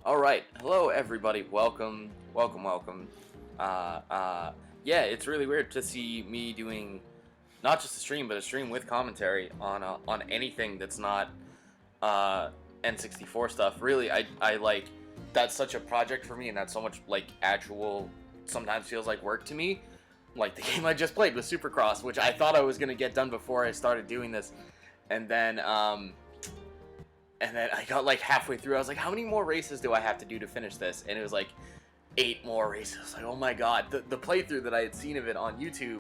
All right, hello everybody. Welcome, welcome, welcome. Yeah, it's really weird to see me doing not just a stream, but a stream with commentary on anything that's not N64 stuff. Really, I like that's such a project for me, and that's so much like actual. Sometimes feels like work to me. Like the game I just played with Supercross, which I thought I was gonna get done before I started doing this, and then I got like halfway through. I was like, how many more races do I have to do to finish this? And it was like 8 more races. I was like, oh my god. The playthrough that I had seen of it on YouTube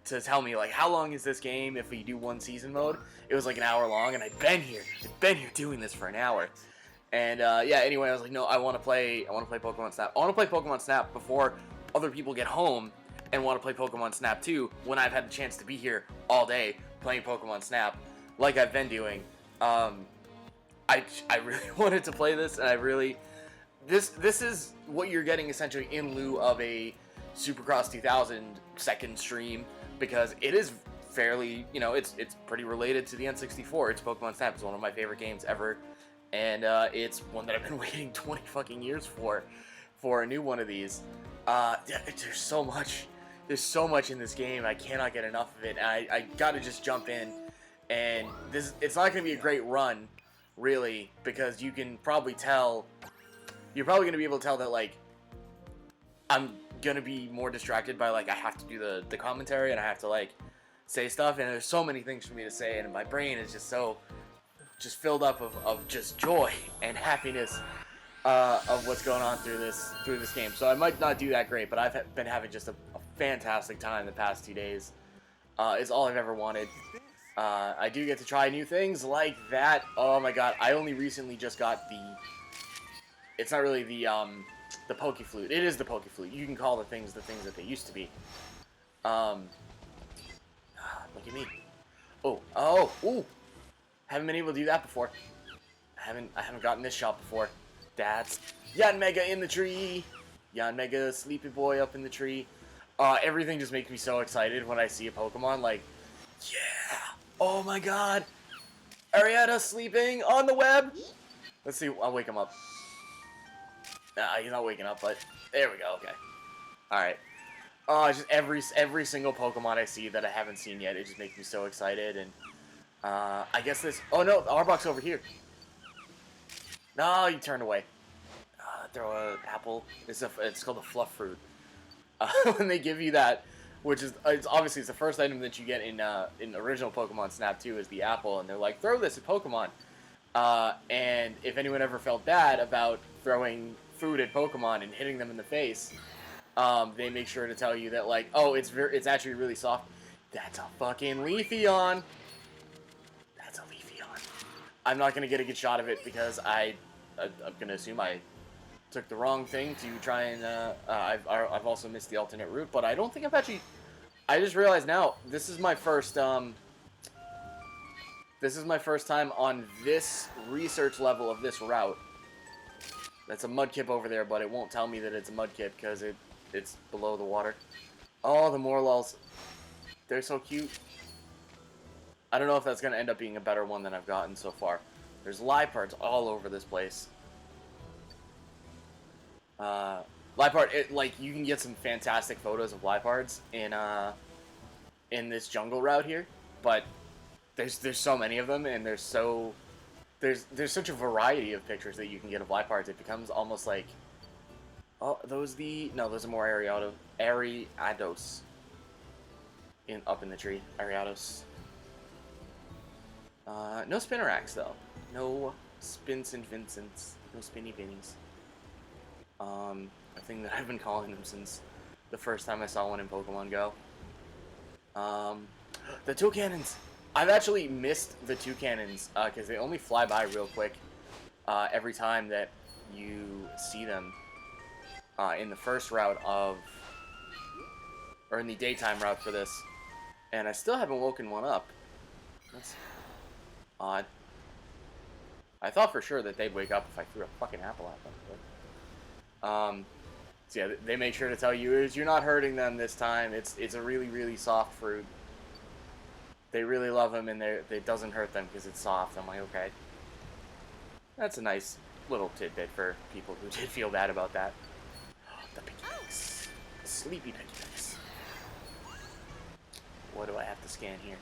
to tell me like how long is this game if we do one season mode, it was like an hour long, and I'd been here doing this for an hour. And yeah, anyway, I was like, no, I want to play Pokemon Snap. I want to play Pokemon Snap before other people get home and want to play Pokemon Snap 2 when I've had the chance to be here all day playing Pokemon Snap like I've been doing. I really wanted to play this, and I really this is what you're getting essentially in lieu of a Supercross 2000 second stream, because it is fairly, it's pretty related to the N64. It's Pokemon Snap. It's one of my favorite games ever, and it's one that I've been waiting 20 fucking years for a new one of these. There's so much in this game. I cannot get enough of it. And I gotta just jump in, and it's not gonna be a great run, really, because you can probably tell, you're probably going to be able to tell that, like, I'm going to be more distracted by, like, I have to do the commentary, and I have to, like, say stuff, and there's so many things for me to say, and my brain is just just filled up of just joy and happiness of what's going on through this game. So I might not do that great, but I've been having just a fantastic time the past 2 days. Is all I've ever wanted. I do get to try new things like that. Oh my god, I only recently just got it's not really the Pokeflute. It is the Pokeflute. You can call the things that they used to be. Look at me. Ooh. Haven't been able to do that before. I haven't gotten this shot before. That's Yanmega in the tree. Yanmega, sleepy boy up in the tree. Everything just makes me so excited when I see a Pokemon, like, yeah! Oh my god! Arietta sleeping on the web! Let's see, I'll wake him up. Nah, he's not waking up, but there we go, okay. Alright. Just every single Pokemon I see that I haven't seen yet, it just makes me so excited, and, I guess this, oh no, the Arbok's over here. No, you turned away. Throw an apple. It's called a fluff fruit. When they give you that, which is, it's the first item that you get in original Pokemon Snap 2 is the apple, and they're like, throw this at Pokemon. And if anyone ever felt bad about throwing food at Pokemon and hitting them in the face, they make sure to tell you that, like, oh, it's actually really soft. That's a fucking Leafeon. That's a Leafeon. I'm not gonna get a good shot of it because I'm gonna assume I took the wrong thing to try and I've also missed the alternate route, but I don't think I've actually. I just realized now this is my first time on this research level of this route. That's a Mudkip over there, but it won't tell me that it's a Mudkip because it's below the water. Oh, the Morlulls, they're so cute. I don't know if that's gonna end up being a better one than I've gotten so far. There's Lipards all over this place. Lipard, like, you can get some fantastic photos of Lipards in this jungle route here, but there's so many of them, and there's such a variety of pictures that you can get of Lipards. It becomes almost like, oh, those are more Ariados up in the tree. Ariados. No Spinnerax though. No Spins and Vincents. No Spinny Binnies. A thing that I've been calling them since the first time I saw one in Pokemon Go. The Toucannons! I've actually missed the Toucannons, because they only fly by real quick, every time that you see them, in the first route or in the daytime route for this. And I still haven't woken one up. That's odd. I thought for sure that they'd wake up if I threw a fucking apple at them, but... So yeah, they make sure to tell you you're not hurting them this time. It's a really, really soft fruit. They really love them, and it doesn't hurt them because it's soft. I'm like, okay. That's a nice little tidbit for people who did feel bad about that. The pickaxe. The sleepy pickaxe. What do I have to scan here?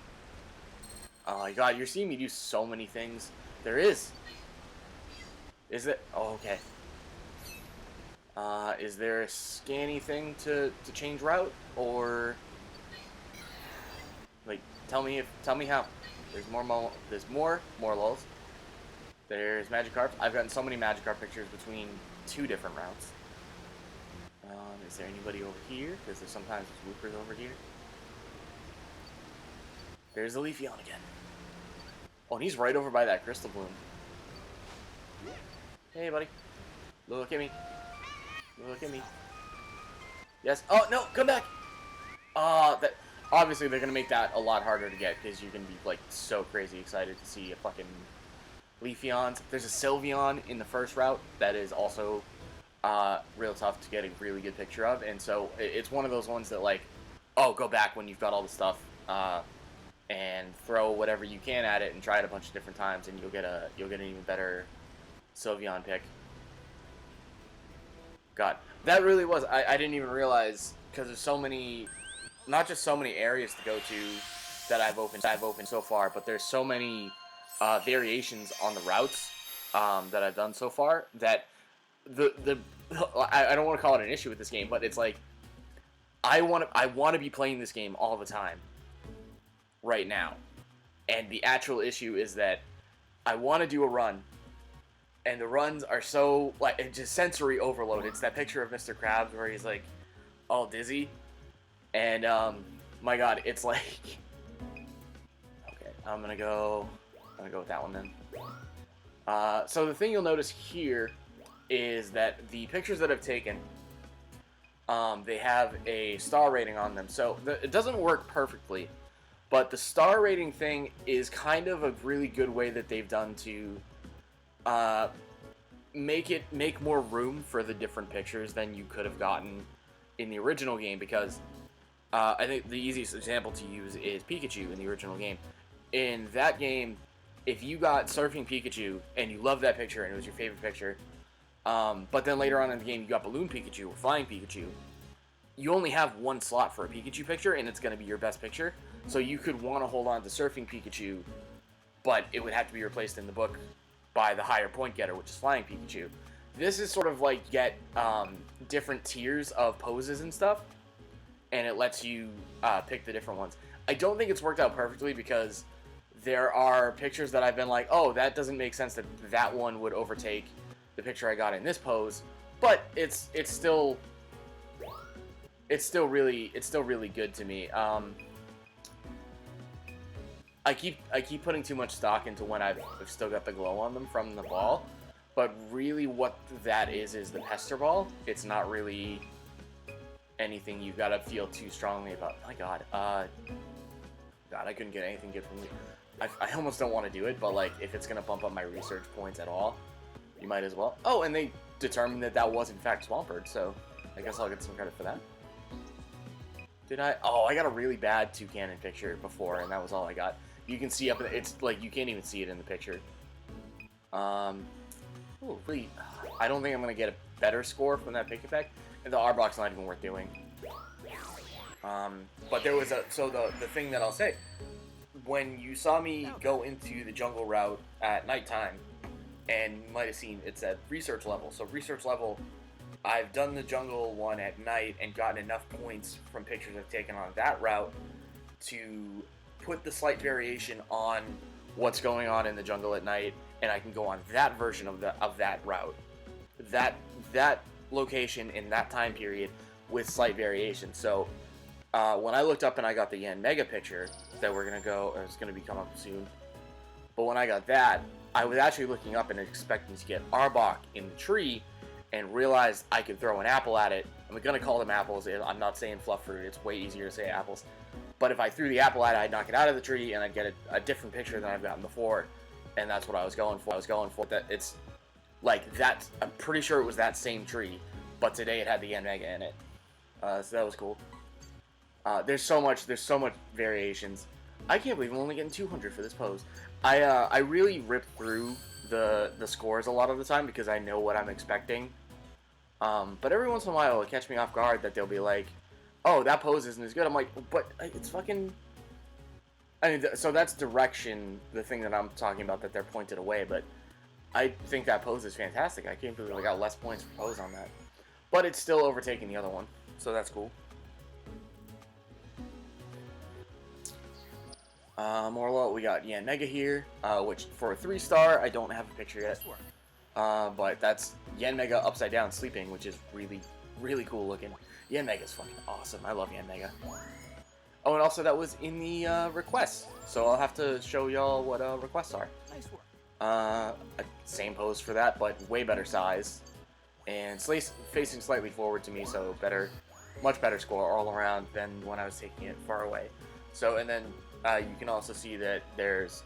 Oh my god, you're seeing me do so many things. There is. Is it? Oh, okay. Is there a scanny thing to change route? Or... like, tell me how. There's more lulls. There's Magikarp. I've gotten so many Magikarp pictures between 2 different routes. Is there anybody over here? Because there's sometimes Whoopers over here. There's the Leafeon again. Oh, and he's right over by that Crystal Bloom. Hey, buddy. Look at me. Look at me. Yes. Oh, no, come back. That... obviously, they're going to make that a lot harder to get, because you're going to be, like, so crazy excited to see a fucking Leafeon. There's a Sylveon in the first route that is also real tough to get a really good picture of, and so it's one of those ones that, like, oh, go back when you've got all the stuff, and throw whatever you can at it and try it a bunch of different times, and you'll get an even better Sylveon pick. God, that really was, I didn't even realize, because there's so many... not just so many areas to go to that I've opened so far, but there's so many variations on the routes that I've done so far that I don't want to call it an issue with this game, but it's like I want to be playing this game all the time right now, and the actual issue is that I want to do a run, and the runs are so like it's just sensory overload. It's that picture of Mr. Krabs where he's like all dizzy. And, my god, it's like... okay, I'm gonna go with that one then. So the thing you'll notice here is that the pictures that I've taken, they have a star rating on them. So it doesn't work perfectly, but the star rating thing is kind of a really good way that they've done to, make more room for the different pictures than you could have gotten in the original game, because... I think the easiest example to use is Pikachu in the original game. In that game, if you got Surfing Pikachu and you loved that picture and it was your favorite picture, but then later on in the game you got Balloon Pikachu or Flying Pikachu, you only have one slot for a Pikachu picture and it's going to be your best picture. So you could want to hold on to Surfing Pikachu, but it would have to be replaced in the book by the higher point getter, which is Flying Pikachu. This is sort of like get different tiers of poses and stuff, and it lets you pick the different ones. I don't think it's worked out perfectly because there are pictures that I've been like, oh, that doesn't make sense that that one would overtake the picture I got in this pose, but it's still really good to me. I keep putting too much stock into when I've still got the glow on them from the ball, but really what that is the Pester Ball. It's not really anything you've got to feel too strongly about. My God, God, I couldn't get anything good from you. I almost don't want to do it, but like if it's gonna bump up my research points at all, you might as well. Oh, and they determined that was in fact Swampert, so I guess I'll get some credit for that. Did I? Oh, I got a really bad Toucannon picture before, and that was all I got. You can see up in it's like you can't even see it in the picture. Ooh, really, I don't think I'm gonna get a better score from that pick effect. And the Arbok's not even worth doing. But there was the thing that I'll say, when you saw me go into the jungle route at nighttime, and you might have seen it said research level. So research level, I've done the jungle one at night and gotten enough points from pictures I've taken on that route to put the slight variation on what's going on in the jungle at night, and I can go on that version of that route. That location in that time period with slight variation. So when I looked up and I got the Yan Mega picture that we're gonna go, or it's gonna be coming up soon, but when I got that, I was actually looking up and expecting to get Arbok in the tree, and realized I could throw an apple at it. I'm gonna call them apples. I'm not saying fluff fruit. It's way easier to say apples. But if I threw the apple at it, I'd knock it out of the tree, and I'd get a different picture than I've gotten before. And that's what I was going for. That it's like that. I'm pretty sure it was that same tree, but today it had the Yan Mega in it. So that was cool. There's so much variations. I can't believe I'm only getting 200 for this pose. I really ripped through the scores a lot of the time because I know what I'm expecting. But every once in a while it'll catch me off guard that they'll be like, oh, that pose isn't as good. I'm like, but it's fucking... I mean, so that's direction, the thing that I'm talking about, that they're pointed away, but I think that pose is fantastic. I can't believe I got less points for pose on that. But it's still overtaking the other one, so that's cool. More we got Yan Mega here, which for a 3-star, I don't have a picture yet. But that's Yan Mega upside down sleeping, which is really, really cool looking. Yan Mega's fucking awesome. I love Yan Mega. Oh, and also that was in the requests, so I'll have to show y'all what requests are. Nice work. Same pose for that, but way better size, and facing slightly forward to me, so much better score all around than when I was taking it far away. So, and then you can also see that there's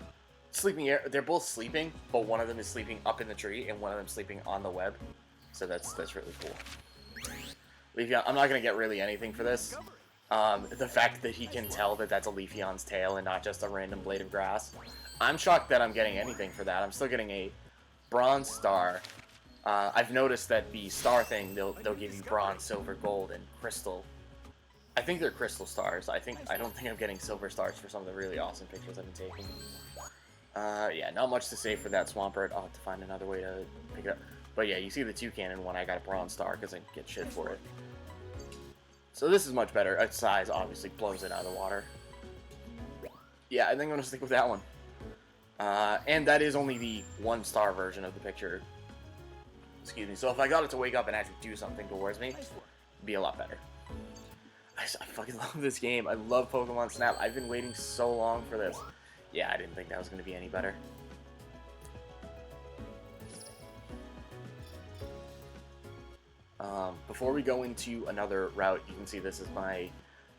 sleeping air. They're both sleeping, but one of them is sleeping up in the tree, and one of them sleeping on the web. So that's really cool. I'm not gonna get really anything for this. The fact that he can tell that that's a Leafeon's tail and not just a random blade of grass. I'm shocked that I'm getting anything for that. I'm still getting a bronze star. I've noticed that the star thing, they'll give you bronze, silver, gold, and crystal. I think they're crystal stars. I don't think I'm getting silver stars for some of the really awesome pictures I've been taking. Yeah, not much to say for that Swampert. I'll have to find another way to pick it up. But yeah, you see the Toucannon one, I got a bronze star because I get shit for it. So this is much better. Its size obviously blows it out of the water. Yeah, I think I'm going to stick with that one. And that is only the 1-star version of the picture. Excuse me. So if I got it to wake up and actually do something towards me, it'd be a lot better. I fucking love this game. I love Pokemon Snap. I've been waiting so long for this. Yeah, I didn't think that was going to be any better. Before we go into another route, you can see this is my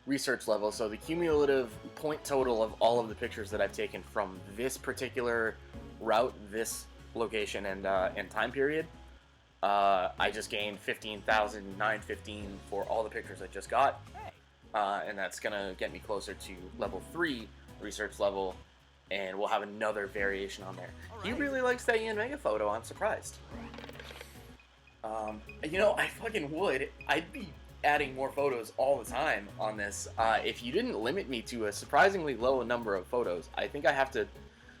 research level. So the cumulative point total of all of the pictures that I've taken from this particular route, this location, and time period, I just gained 15,915 for all the pictures I just got. And that's going to get me closer to level 3 research level, and we'll have another variation on there. He really likes that Yan Mega photo, I'm surprised. You know, I fucking would. I'd be adding more photos all the time on this. If you didn't limit me to a surprisingly low number of photos, I think I have to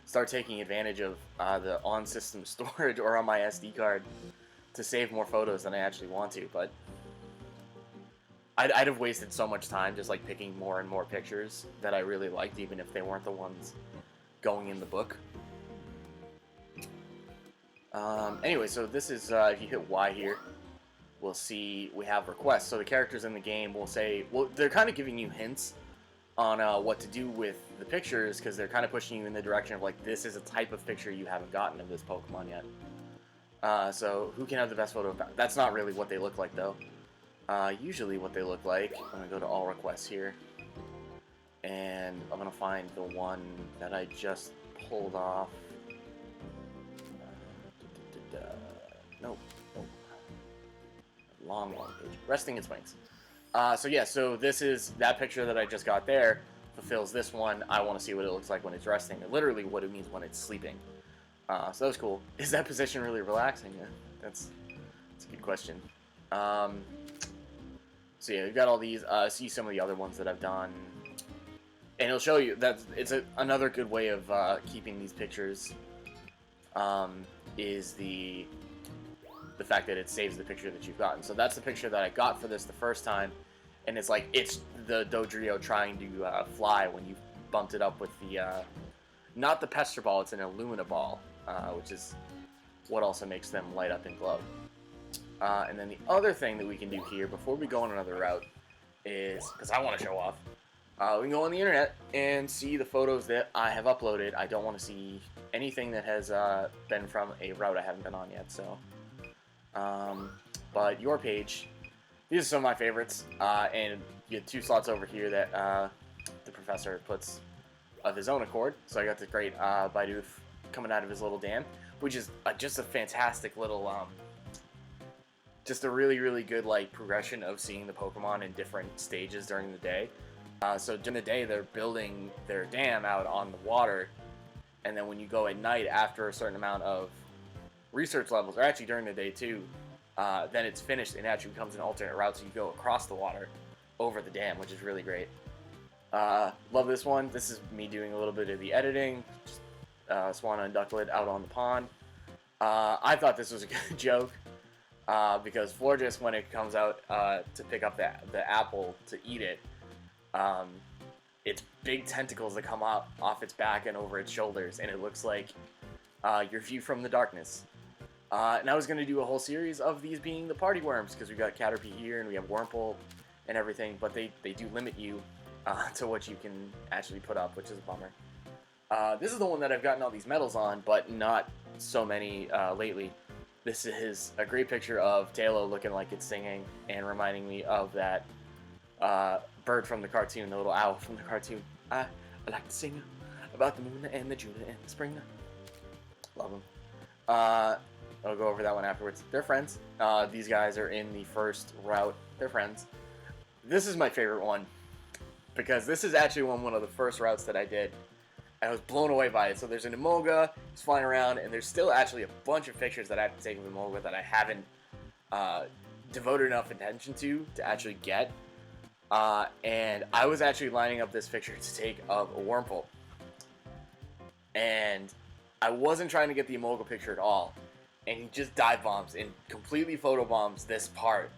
start taking advantage of the on-system storage or on my SD card to save more photos than I actually want to, but I'd have wasted so much time just like picking more and more pictures that I really liked, even if they weren't the ones going in the book. Anyway, so this is, if you hit Y here, we'll see we have requests. So the characters in the game will say, well, they're kind of giving you hints on what to do with the pictures, because they're kind of pushing you in the direction of, like, this is a type of picture you haven't gotten of this Pokemon yet. So who can have the best photo of that? That's not really what they look like, though. Usually what they look like, I'm going to go to all requests here, and I'm going to find the one that I just pulled off. Nope. Long page. Resting its wings. So yeah, so this is that picture that I just got there, fulfills this one. I want to see what it looks like when it's resting, and literally what it means when it's sleeping. So that was cool. Is that position really relaxing? Yeah, that's a good question. So yeah, we've got all these. See some of the other ones that I've done, and it'll show you that it's another good way of keeping these pictures. Is the fact that it saves the picture that you've gotten. So that's the picture that I got for this the first time, and it's like it's the Dodrio trying to fly when you bumped it up with the not the Pester Ball, it's an Illumina Ball, which is what also makes them light up and glow. And then the other thing that we can do here before we go on another route is, because I want to show off, we can go on the internet and see the photos that I have uploaded. I don't want to see anything that has been from a route I haven't been on yet, so. But your page, these are some of my favorites, and you get 2 slots over here that the professor puts of his own accord. So I got the great Bidoof coming out of his little dam, which is just a fantastic little, just a really, really good like progression of seeing the Pokemon in different stages during the day. So during the day, they're building their dam out on the water, and then when you go at night, after a certain amount of research levels, or actually during the day too, then it's finished and actually becomes an alternate route, so you go across the water over the dam, which is really great. Love this one. This is me doing a little bit of the editing. Just, swan and ducklet out on the pond. I thought this was a good joke because Florges, when it comes out to pick up the apple to eat it, it's big tentacles that come out off its back and over its shoulders, and it looks like your view from the darkness. And I was going to do a whole series of these being the party worms, because we got Caterpie here and we have Wurmple and everything, but they do limit you to what you can actually put up, which is a bummer. This is the one that I've gotten all these medals on, but not so many lately. This is a great picture of Tailo looking like it's singing and reminding me of that bird from the cartoon, the little owl from the cartoon. I like to sing about the moon and the June and the spring. Love them. I'll go over that one afterwards. They're friends. These guys are in the first route. They're friends. This is my favorite one because this is actually one of the first routes that I did. I was blown away by it. So there's an Emolga, he's flying around, and there's still actually a bunch of pictures that I have to take of Emolga that I haven't devoted enough attention to actually get. And I was actually lining up this picture to take of a Wurmple. And I wasn't trying to get the Emolga picture at all. And he just dive bombs and completely photo bombs this part.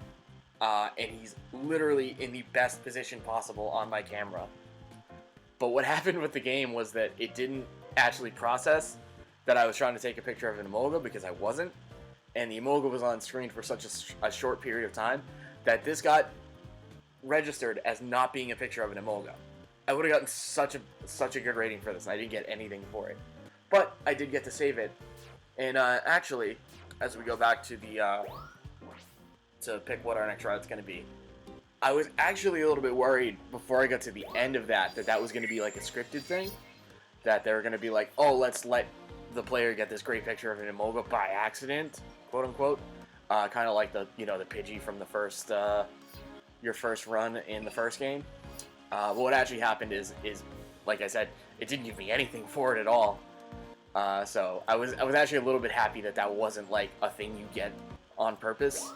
And he's literally in the best position possible on my camera. But what happened with the game was that it didn't actually process that I was trying to take a picture of an Emolga, because I wasn't. And the Emolga was on screen for such a short period of time that this got registered as not being a picture of an Emolga. I would have gotten such a good rating for this, and I didn't get anything for it. But I did get to save it. And actually, as we go back to the to pick what our next route's going to be, I was actually a little bit worried before I got to the end of that was going to be like a scripted thing, that they were going to be like, oh, let's let the player get this great picture of an Emolga by accident, quote unquote, kind of like the Pidgey from the first your first run in the first game. But what actually happened is like I said, it didn't give me anything for it at all. So I was actually a little bit happy that wasn't like a thing you get on purpose,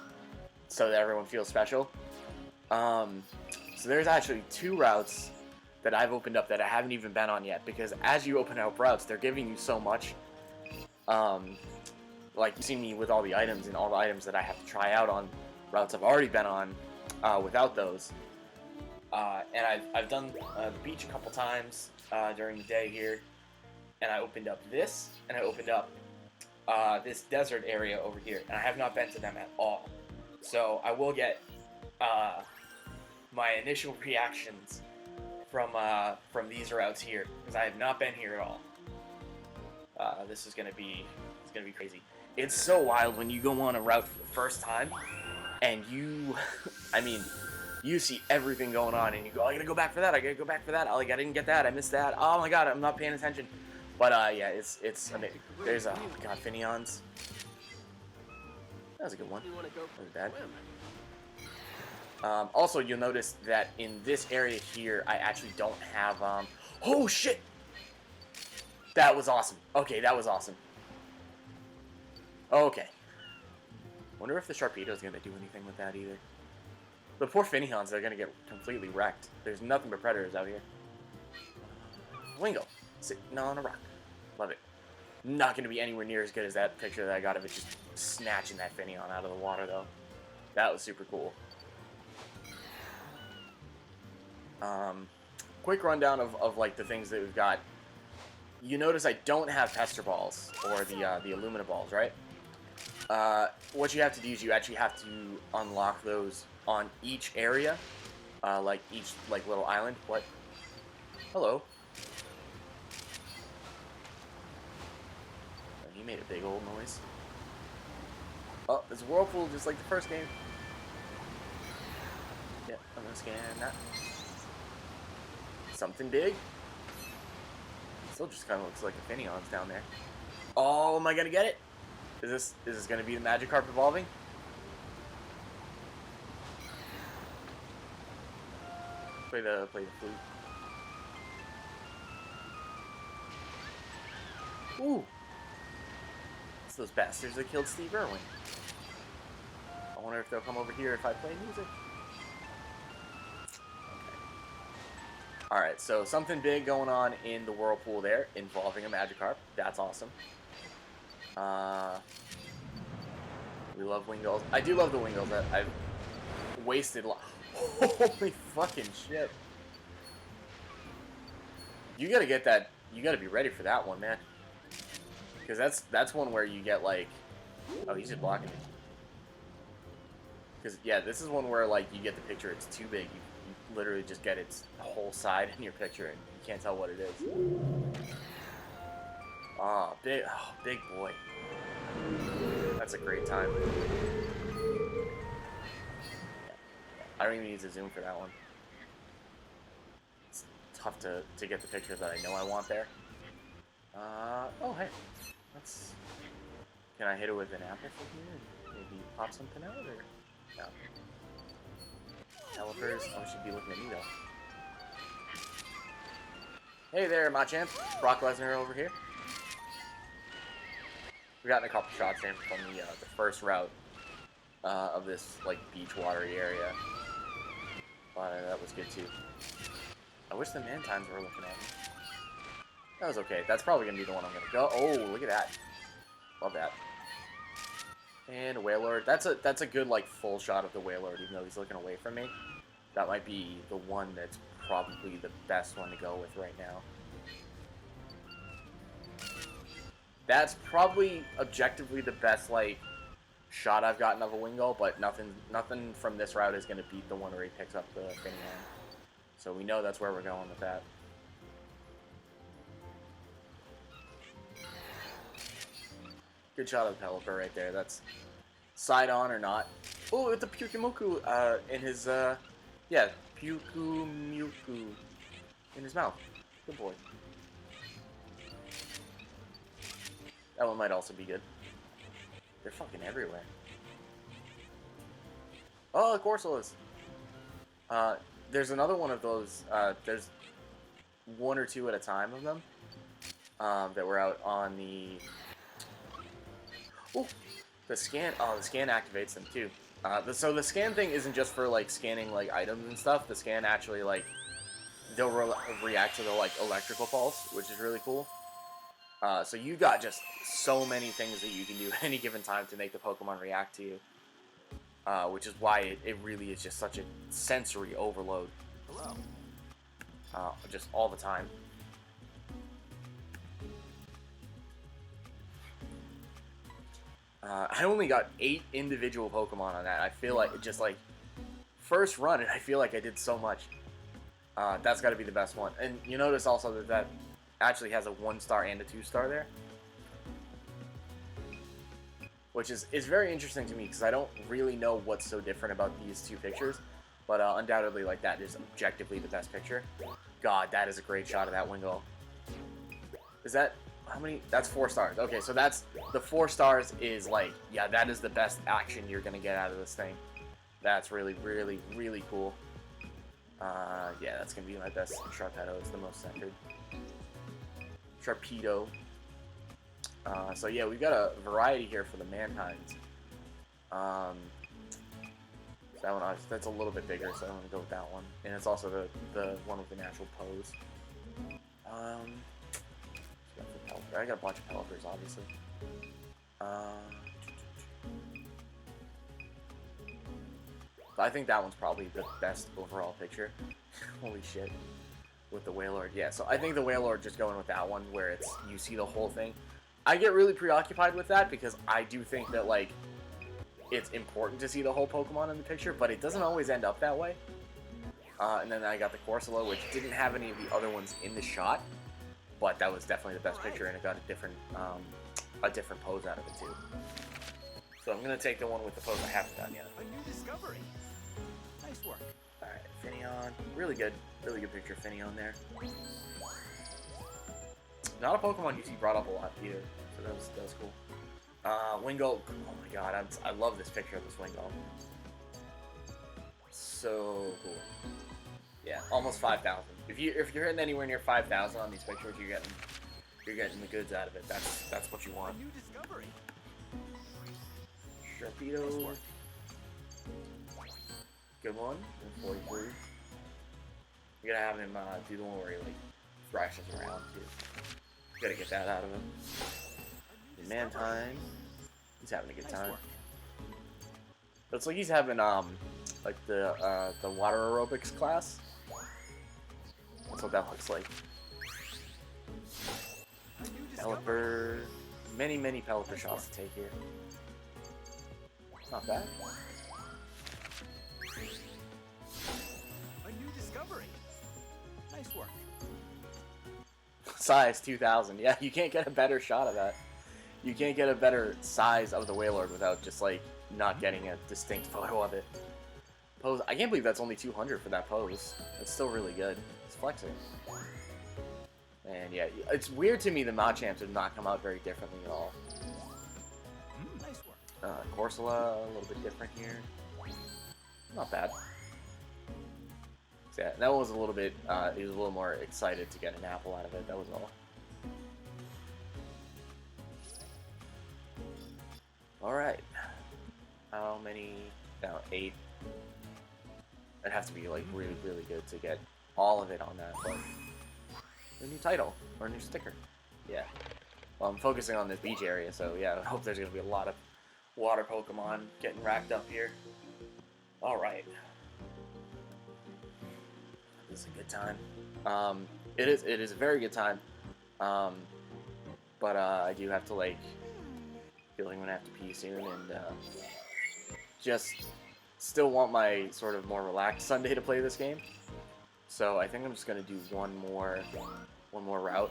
so that everyone feels special. So there's actually 2 routes that I've opened up that I haven't even been on yet, because as you open up routes, they're giving you so much. Like you see me with all the items and all the items that I have to try out on routes I've already been on without those. And I've done the beach a couple times during the day here, and I opened up this, and I opened up this desert area over here, and I have not been to them at all. So I will get my initial reactions from these routes here, because I have not been here at all. This is gonna be crazy. It's so wild when you go on a route for the first time, and you, I mean, you see everything going on, and you go, I gotta go back for that. I didn't get that. I missed that. Oh my god, I'm not paying attention. But yeah, it's amazing. There's oh my god, Finions. That was a good one. That was bad. Also, you'll notice that in this area here, I actually don't have, oh shit! That was awesome. Okay, that was awesome. Okay. Wonder if the Sharpedo's gonna do anything with that either. The poor Finions, they're gonna get completely wrecked. There's nothing but predators out here. Wingo. Sitting on a rock. Love it. Not gonna be anywhere near as good as that picture that I got of it just snatching that Finion out of the water, though. That was super cool. Quick rundown of like the things that we've got. You notice I don't have Pester Balls or the Illumina Balls, right? What you have to do is you actually have to unlock those on each area, like each little island. What? Hello. Oh, he made a big old noise. Oh, there's a whirlpool just like the first game. Yeah, I'm gonna scan that. Something big. Still just kind of looks like a Finion's down there. Oh, am I gonna get it? Is this gonna be the Magikarp evolving? Play the flute. Ooh. It's those bastards that killed Steve Irwin. I wonder if they'll come over here if I play music. Alright, so something big going on in the whirlpool there involving a Magikarp. That's awesome. We love Wingulls. I do love the Wingulls. I've wasted a lot. Holy fucking shit. You gotta get that. You gotta be ready for that one, man. Because that's one where you get like... Oh, he's just blocking me. Because, yeah, this is one where, like, you get the picture, it's too big. You literally just get its whole side in your picture, and you can't tell what it is. Oh, big boy. That's a great time. I don't even need to zoom for that one. It's tough to get the picture that I know I want there. Oh, hey. Let's... Can I hit it with an apple from here? Maybe pop something out, or... No. Calipers, I should be looking at me though. Hey there, Machamp. Brock Lesnar over here. We've gotten a couple shots in from the first route of this like beach watery area. That was good too. I wish the Mantimes were looking at me. That was okay. That's probably gonna be the one I'm gonna go. Oh, look at that. Love that. And a Wailord. That's a good like full shot of the Wailord, even though he's looking away from me. That might be the one that's probably the best one to go with right now. That's probably objectively the best like shot I've gotten of a Wingull, but nothing from this route is gonna beat the one where he picks up the Finnegan. So we know that's where we're going with that. Good shot of the Pelipper right there. That's side on or not. Oh, it's a Pyukumuku in his, yeah, Pyukumuku in his mouth. Good boy. That one might also be good. They're fucking everywhere. Oh, Corsolas. There's another one of those, there's one or two at a time of them that were out on the... Oh, the scan. Oh, the scan activates them too. So the scan thing isn't just for like scanning like items and stuff. The scan actually like they'll react to the like electrical pulse, which is really cool. So you got just so many things that you can do at any given time to make the Pokemon react to you, which is why it really is just such a sensory overload. Just all the time. I only got 8 individual Pokemon on that. I feel like, just like, first run, and I feel like I did so much. That's got to be the best one. And you notice also that actually has a 1-star and a 2-star there. Which is very interesting to me, because I don't really know what's so different about these two pictures. But undoubtedly, like, that is objectively the best picture. God, that is a great shot of that Wingull. Is that... How many? That's 4 stars. Okay, so that's the 4 stars is like, yeah, that is the best action you're gonna get out of this thing. That's really, really, really cool. Yeah, that's gonna be my best. Sharpedo is the most centered. Sharpedo. So yeah, we've got a variety here for the Mantines. That one, that's a little bit bigger, so I'm gonna go with that one. And it's also the one with the natural pose. I got a bunch of Pelipers, obviously. I think that one's probably the best overall picture. Holy shit. With the Wailord. Yeah, so I think the Wailord, just going with that one, where it's you see the whole thing. I get really preoccupied with that, because I do think that, like, it's important to see the whole Pokemon in the picture, but it doesn't always end up that way. And then I got the Corsola, which didn't have any of the other ones in the shot. But that was definitely the best picture, and it got a different pose out of it too. So I'm gonna take the one with the pose I haven't done yet. A new discovery. Nice work. All right, Finneon, really good picture of Finneon there. Not a Pokemon you see brought up a lot either, so that was cool. Wingull, oh my god, I love this picture of this Wingull. So cool. Yeah, almost 5,000. If you're hitting anywhere near 5,000 on these pictures, you're getting the goods out of it. That's what you want. A new discovery. Sharpedo. Good one. And 43. You gotta have him do the one where he like thrashes around too. You gotta get that out of him. Mantine. He's having a good time. Looks like he's having like the water aerobics class. That's what that looks like. Pelipper. Many Pelipper shots to take here. Not bad. A new discovery. Nice work. Size 2000. Yeah, you can't get a better shot of that. You can't get a better size of the Wailord without just like not getting a distinct photo of it. Pose. I can't believe that's only 200 for that pose. That's still really good. It's flexing. And yeah, it's weird to me the Machamps have not come out very differently at all. Nice work. Corsola, a little bit different here. Not bad. So yeah, that one was a little bit, he was a little more excited to get an apple out of it, that was all. Alright. How many? No, 8. It'd have to be like really good to get all of it on that, but a new title or a new sticker. Yeah. Well, I'm focusing on this beach area, so yeah, I hope there's gonna be a lot of water Pokemon getting racked up here. Alright. This is a good time. It is a very good time. But I do have to like feel like I'm gonna have to pee soon and just still want my sort of more relaxed Sunday to play this game. So I think I'm just gonna do one more route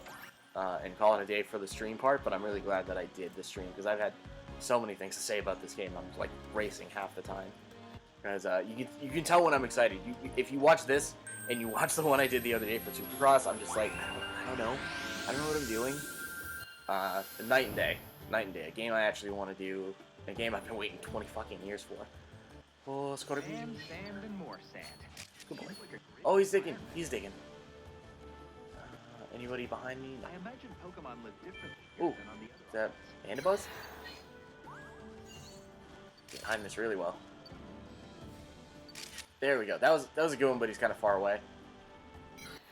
and call it a day for the stream part. But I'm really glad that I did the stream because I've had so many things to say about this game. I'm like racing half the time because you can tell when I'm excited. If you watch this and you watch the one I did the other day for Supercross, I'm just like I don't know what I'm doing. Night and day, a game I actually want to do, a game I've been waiting 20 fucking years for. Oh, Scorpion. Sand, and more sand. Good boy. Oh, he's digging. Anybody behind me? No. I imagine Pokemon live differently Ooh, than on the is other that planets. Andabuzz? Behind this really well. There we go. That was a good one, but he's kind of far away.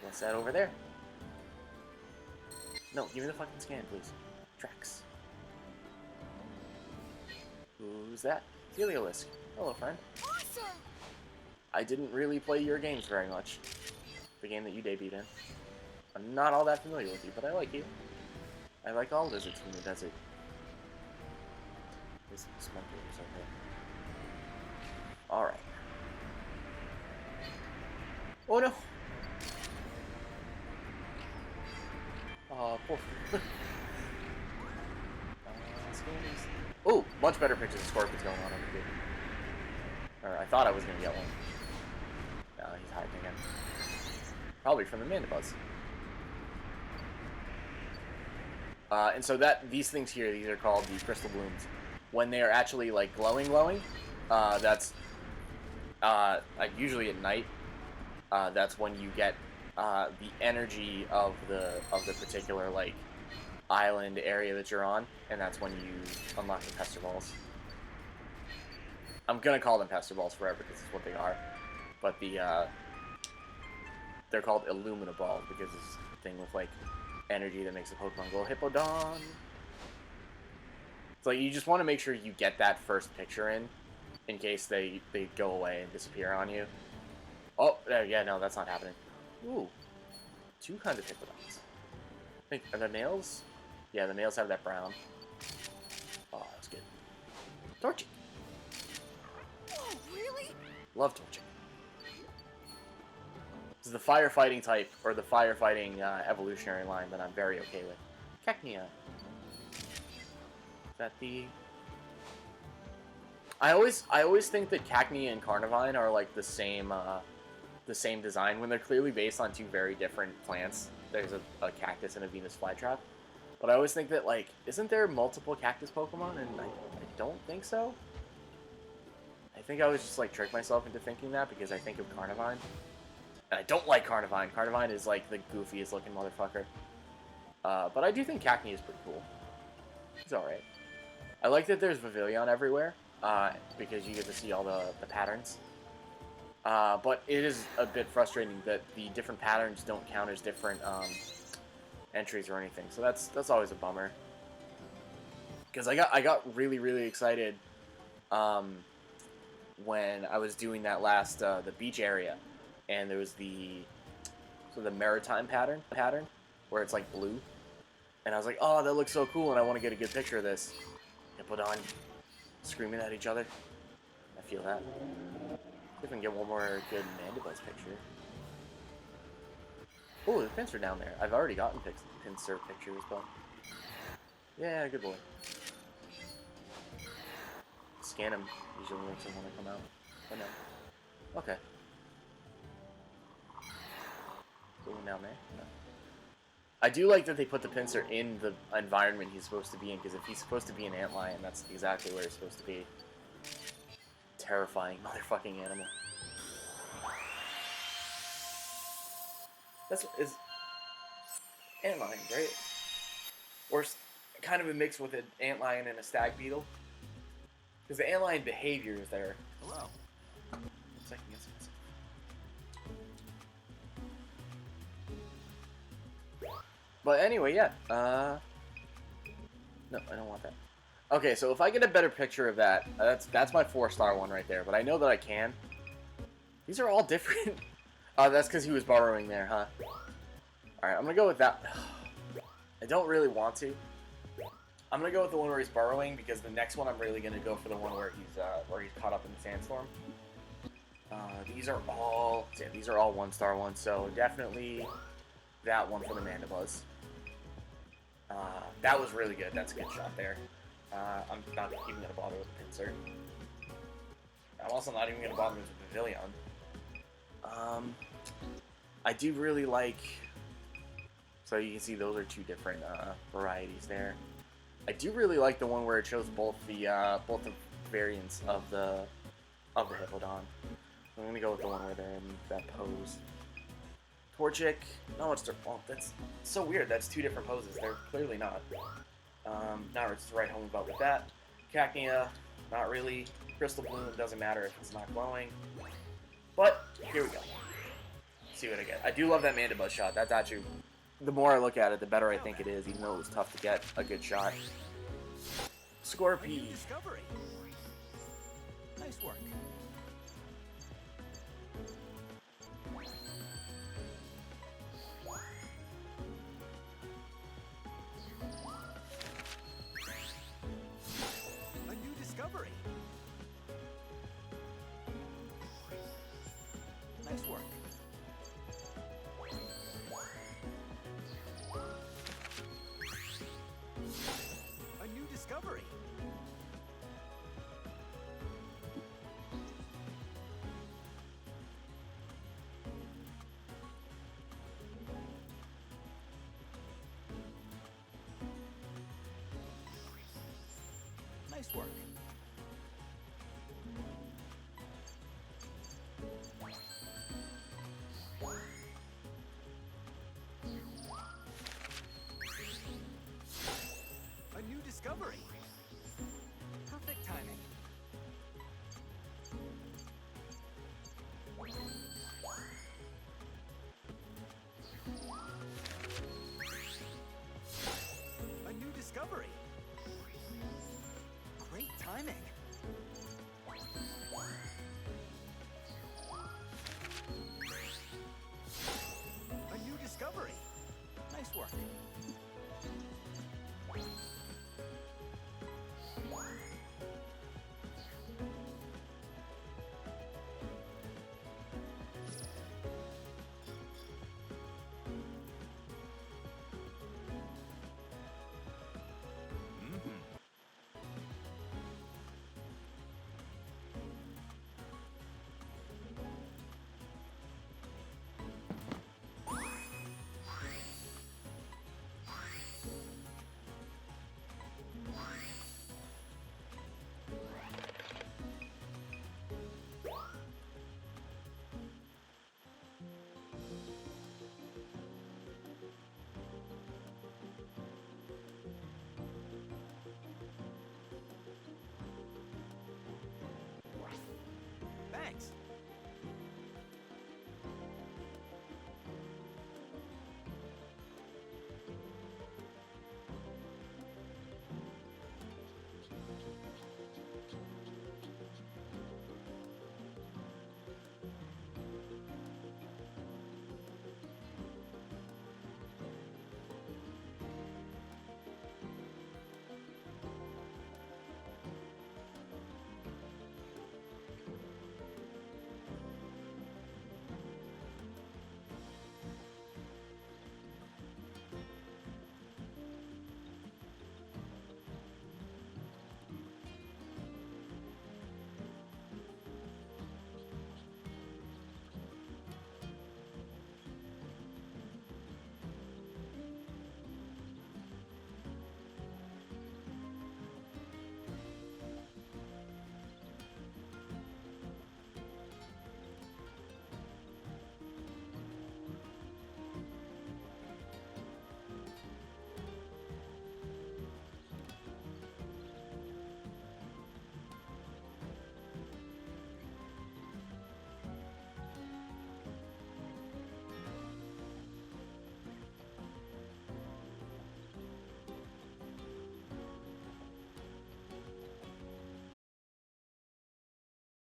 What's that over there? No, give me the fucking scan, please. Tracks. Who's that? Heliolisk. Hello, friend. Awesome. I didn't really play your games very much. The game that you debuted in. I'm not all that familiar with you, but I like you. I like all lizards from the desert. This smoker is okay. Alright. Oh no! Poor. Oh, much better pictures of Scorpions going on over here. Or I thought I was gonna get one. No, he's hiding again. Probably from the Mandibuzz. And so these things here, these are called the crystal blooms. When they are actually like glowing, that's usually at night. That's when you get the energy of the particular like island area that you're on, and that's when you unlock the Pester Balls. I'm gonna call them Pester Balls forever because it's what they are, but they're called Illumina Balls because it's a thing with like energy that makes a Pokemon glow. Hippowdon. So you just want to make sure you get that first picture in case they go away and disappear on you. Oh, yeah, no, that's not happening. Ooh, 2 kinds of Hippowdons. Are the males? Yeah, the males have that brown. Oh, that's good. Torchic. Oh, really? Love Torchic. This is the firefighting type, or the firefighting evolutionary line that I'm very okay with. Cacnea. Is that the... I always think that Cacnea and Carnivine are like the same design when they're clearly based on 2 very different plants. There's a cactus and a Venus flytrap. But I always think that, like, isn't there multiple cactus Pokemon? And I don't think so. I think I was just, like, trick myself into thinking that because I think of Carnivine. And I don't like Carnivine. Carnivine is, like, the goofiest looking motherfucker. But I do think Cacnea is pretty cool. He's alright. I like that there's Vivillon everywhere. because you get to see all the patterns. But it is a bit frustrating that the different patterns don't count as different entries or anything. So that's always a bummer. Because I got really excited when I was doing that last the beach area, and there was the maritime pattern where it's like blue, and I was like, oh, that looks so cool, and I want to get a good picture of this. Hippodon screaming at each other. I feel that. See if we can get one more good Mandibuzz picture. Oh, the pincer down there. I've already gotten pincer pictures, but yeah, good boy. Scan him usually makes him want to come out. But no. Okay. Going down there. No. I do like that they put the pincer in the environment he's supposed to be in, because if he's supposed to be an antlion, that's exactly where he's supposed to be. Terrifying motherfucking animal. Is antlion, right? Or kind of a mix with an antlion and a stag beetle. Because the antlion behavior is there. Hello. It's like, yes. But anyway, yeah. No, I don't want that. Okay, so if I get a better picture of that, that's my 4-star one right there. But I know that I can. These are all different. That's because he was borrowing there, huh? Alright, I'm going to go with that. I don't really want to. I'm going to go with the one where he's borrowing, because the next one I'm really going to go for the one where he's caught up in the sandstorm. These are all 1-star ones, so definitely that one for the Mandibuzz. That was really good. That's a good shot there. I'm not even going to bother with the pincer. I'm also not even going to bother with the Pavilion. I do really like... So you can see those are two different varieties there. I do really like the one where it shows both the variants of the Hippodon. I'm gonna go with the one where they're in that pose. Torchic, no, it's that's so weird. That's two different poses. They're clearly not. Not it's the right home about with that. Cacnea, not really. Crystal Bloom, doesn't matter if it's not glowing. But here we go. See what I get. I do love that Mandibuzz shot. That's actually, the more I look at it, the better I think it is, even though it was tough to get a good shot. Scorpy. Discovery. Nice work. A new discovery. Nice work. A new discovery. Nice work.